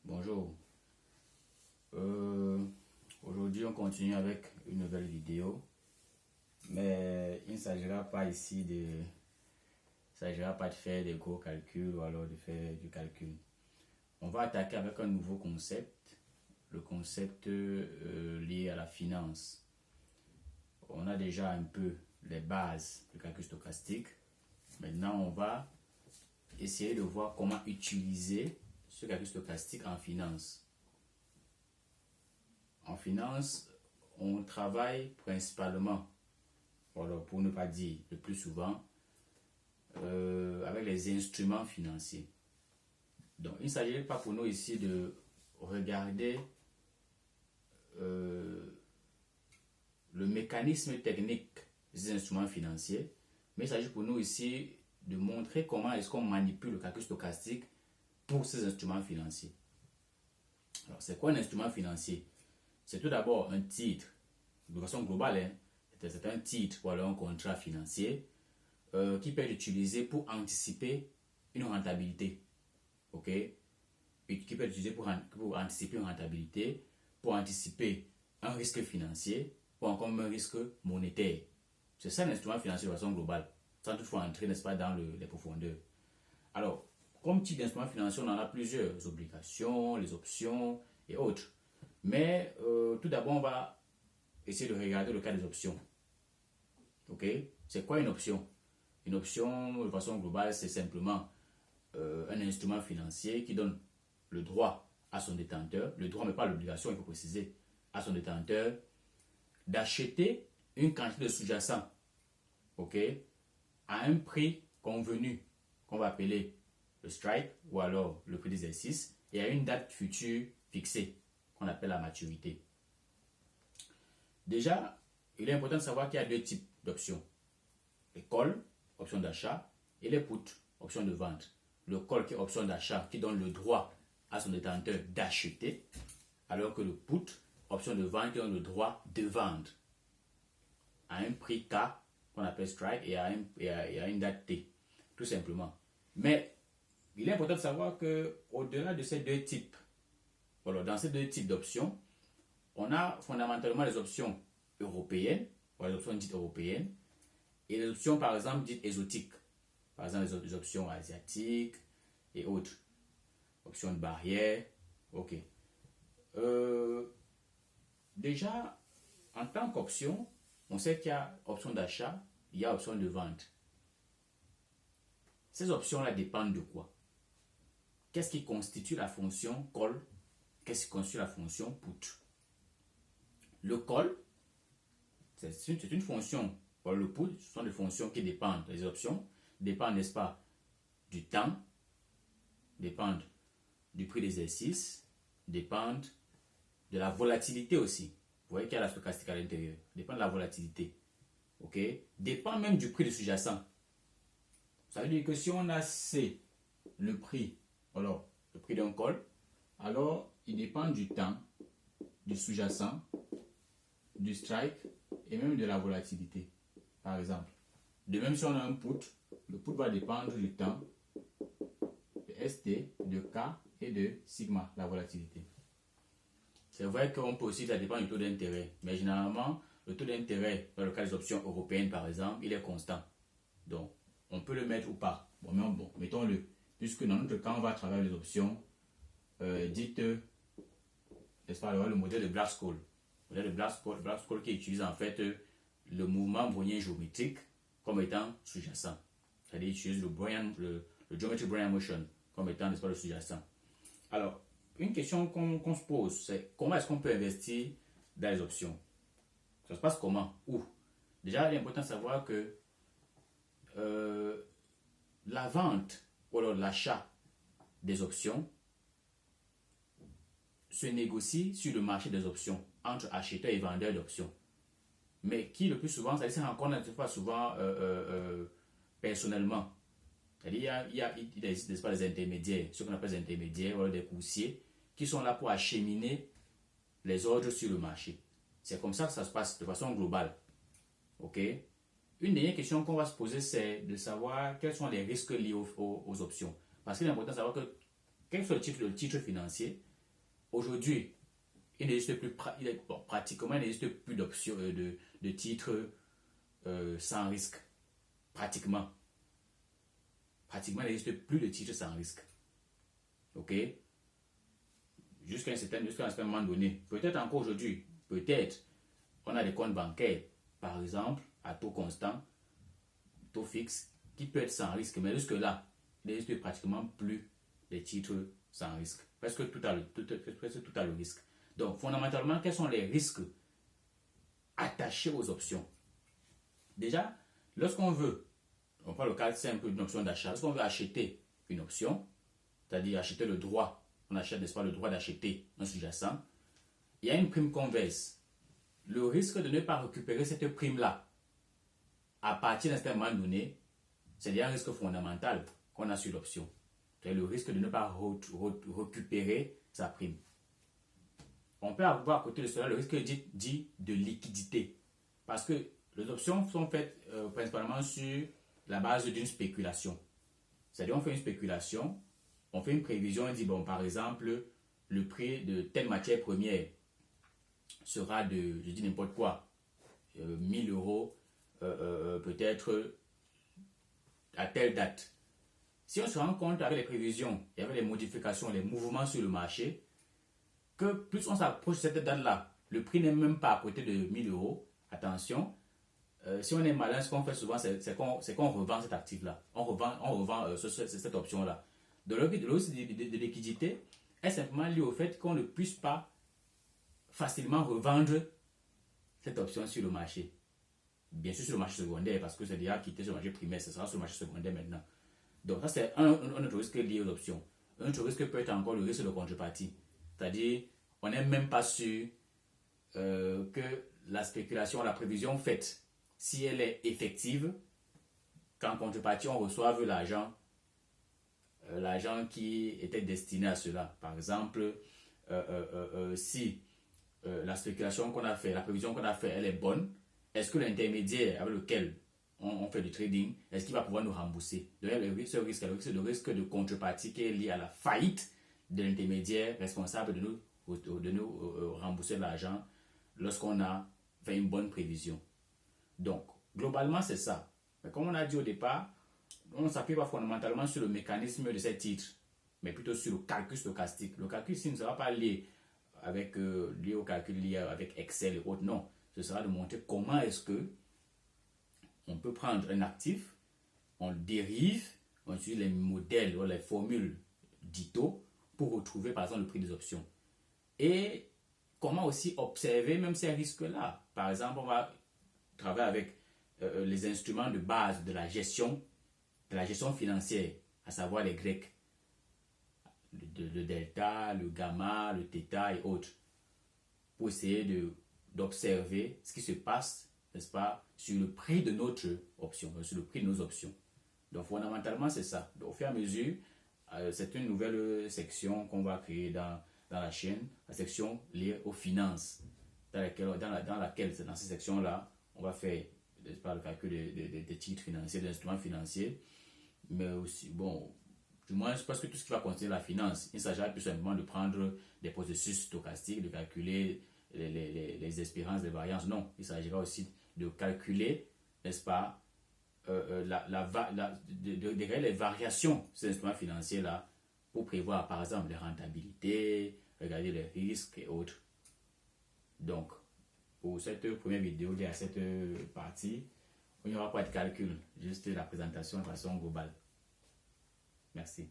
Bonjour. Euh, Aujourd'hui, on continue avec une nouvelle vidéo, mais il ne s'agira pas ici de faire des gros calculs ou alors de faire du calcul. On va attaquer avec un nouveau concept, le concept lié à la finance. On a déjà un peu les bases du calcul stochastique. Maintenant, on va essayer de voir comment utiliser ce calcul stochastique en finance. En finance, on travaille principalement, alors pour ne pas dire le plus souvent, avec les instruments financiers. Donc, il ne s'agit pas pour nous ici de regarder le mécanisme technique des instruments financiers, mais il s'agit pour nous ici de montrer comment est-ce qu'on manipule le calcul stochastique pour ces instruments financiers. Alors, c'est quoi un instrument financier? C'est tout d'abord un titre, de façon globale, hein. C'est un titre ou alors un contrat financier qui peut être utilisé pour anticiper une rentabilité. Ok? Et qui peut être utilisé pour anticiper une rentabilité, pour anticiper un risque financier ou encore un risque monétaire. C'est ça l'instrument financier de façon globale, sans toutefois entrer, n'est-ce pas, dans les profondeurs. Alors, comme type d'instrument financier, on en a plusieurs, les obligations, les options et autres. Mais tout d'abord, on va essayer de regarder le cas des options. Ok? C'est quoi une option? Une option, de façon globale, c'est simplement un instrument financier qui donne le droit à son détenteur, le droit mais pas l'obligation, il faut préciser, à son détenteur d'acheter une quantité de sous-jacent, ok, à un prix convenu qu'on va appeler le strike ou alors le prix d'exercice et à une date future fixée qu'on appelle la maturité. Déjà, il est important de savoir qu'il y a deux types d'options. Les calls, option d'achat, et les puts, option de vente. Le call qui est option d'achat qui donne le droit à son détenteur d'acheter, alors que le put, option de vente qui donne le droit de vendre à un prix K qu'on appelle strike et à une date T, tout simplement. Mais il est important de savoir que au-delà de ces deux types, alors dans ces deux types d'options, on a fondamentalement les options européennes, ou les options dites européennes, et les options par exemple dites exotiques, par exemple les options asiatiques et autres, options de barrière, ok. Déjà, en tant qu'option, on sait qu'il y a option d'achat, il y a option de vente. Ces options-là dépendent de quoi? Qu'est-ce qui constitue la fonction call? Qu'est-ce qui constitue la fonction put? Le call, c'est une fonction, pour le put, ce sont des fonctions qui dépendent des options, dépendent, n'est-ce pas, du temps, dépendent du prix d'exercice, dépendent de la volatilité aussi. Vous voyez qu'il y a la stochastique à l'intérieur, dépend de la volatilité, ok, dépend même du prix du sous-jacent. Ça veut dire que si on a C, le prix, alors le prix d'un call, alors il dépend du temps, du sous-jacent, du strike et même de la volatilité, par exemple. De même si on a un put, le put va dépendre du temps, de ST, de K et de sigma, la volatilité. C'est vrai qu'on peut aussi, ça dépend du taux d'intérêt, mais généralement, le taux d'intérêt, dans le cas des options européennes par exemple, il est constant. Donc, on peut le mettre ou pas. Bon, mettons-le, puisque dans notre cas, on va travailler les options dites, n'est-ce pas, le modèle de Black-Scholes. Le modèle de Black-Scholes qui utilise en fait le mouvement brownien géométrique comme étant sous-jacent. C'est-à-dire, il utilise le Geometry Brownian Motion comme étant, n'est-ce pas, le sous-jacent. Alors, une question qu'on se pose, c'est comment est-ce qu'on peut investir dans les options? Ça se passe comment? Où? Déjà, il est important de savoir que la vente ou alors l'achat des options se négocie sur le marché des options entre acheteurs et vendeurs d'options. Mais qui le plus souvent, ça se rencontre pas souvent personnellement. C'est-à-dire il existe, n'est-ce pas, des intermédiaires, ce qu'on appelle des intermédiaires, ou des coursiers, qui sont là pour acheminer les ordres sur le marché. C'est comme ça que ça se passe de façon globale. Ok? Une dernière question qu'on va se poser, c'est de savoir quels sont les risques liés aux options. Parce qu'il est important de savoir que, quel que soit le titre financier, aujourd'hui, il n'existe plus, pratiquement, il n'existe plus d'options de titres sans risque. Pratiquement. Pratiquement, il n'existe plus de titres sans risque. Ok? Jusqu'à un certain moment donné. Peut-être encore aujourd'hui. Peut-être, on a des comptes bancaires, par exemple, à taux constant, taux fixe, qui peut être sans risque. Mais jusque-là, il n'existe pratiquement plus de titres sans risque. Presque tout a le risque. Donc, fondamentalement, quels sont les risques attachés aux options? Déjà, lorsqu'on veut, on prend le cas simple d'une option d'achat, lorsqu'on veut acheter une option, c'est-à-dire acheter le droit, on achète, n'est-ce pas, le droit d'acheter un sous-jacent, il y a une prime qu'on verse. Le risque de ne pas récupérer cette prime-là à partir d'un certain moment donné, c'est un risque fondamental qu'on a sur l'option. C'est le risque de ne pas récupérer sa prime. On peut avoir à côté de cela le risque dit de liquidité. Parce que les options sont faites principalement sur la base d'une spéculation. C'est-à-dire on fait une spéculation, on fait une prévision, on dit bon par exemple le prix de telle matière première sera de, je dis n'importe quoi, 1000 euros peut-être à telle date. Si on se rend compte avec les prévisions et avec les modifications, les mouvements sur le marché, que plus on s'approche de cette date-là, le prix n'est même pas à côté de 1000 euros. Attention, si on est malin, ce qu'on fait souvent, c'est qu'on revend cet actif-là. On revend cette option-là. Donc, le risque de liquidité est simplement lié au fait qu'on ne puisse pas facilement revendre cette option sur le marché. Bien sûr sur le marché secondaire, parce que c'est déjà quitté sur le marché primaire, ce sera sur le marché secondaire maintenant. Donc ça c'est un autre risque lié aux options. Un autre risque peut être encore le risque de contrepartie. C'est-à-dire, on n'est même pas sûr que la spéculation, la prévision faite, si elle est effective, qu'en contrepartie on reçoive l'argent qui était destiné à cela. Par exemple, si la spéculation qu'on a fait, la prévision qu'on a fait, elle est bonne, est-ce que l'intermédiaire avec lequel on fait du trading, est-ce qu'il va pouvoir nous rembourser? Donc, le risque de contrepartie qui est lié à la faillite de l'intermédiaire responsable de nous rembourser l'argent lorsqu'on a fait une bonne prévision. Donc, globalement, c'est ça. Mais comme on a dit au départ, on ne s'appuie pas fondamentalement sur le mécanisme de ces titres, mais plutôt sur le calcul stochastique. Le calcul ici ne sera pas lié au calcul lié avec Excel et autres, non. Ce sera de montrer comment est-ce que on peut prendre un actif, on le dérive, on utilise les modèles ou les formules d'Ito pour retrouver par exemple le prix des options. Et comment aussi observer même ces risques-là. Par exemple, on va travailler avec les instruments de base de la gestion financière, à savoir les Grecs, le delta, le gamma, le theta et autres, pour essayer d'observer ce qui se passe, n'est-ce pas, sur le prix de notre option, sur le prix de nos options. Donc fondamentalement c'est ça. Donc, au fur et à mesure, c'est une nouvelle section qu'on va créer dans la chaîne, la section liée aux finances, dans laquelle c'est dans cette section-là, on va faire, n'est-ce pas, le calcul des titres financiers, des instruments financiers, mais aussi, bon, du moins, parce que tout ce qui va concerner la finance, il s'agira plus simplement de prendre des processus stochastiques, de calculer les espérances, les variances. Non, il s'agira aussi de calculer, n'est-ce pas, les variations de ces instruments financiers-là pour prévoir, par exemple, les rentabilités, regarder les risques et autres. Donc, pour cette première vidéo, il y a cette partie, il n'y aura pas de calcul, juste la présentation de façon globale. Merci.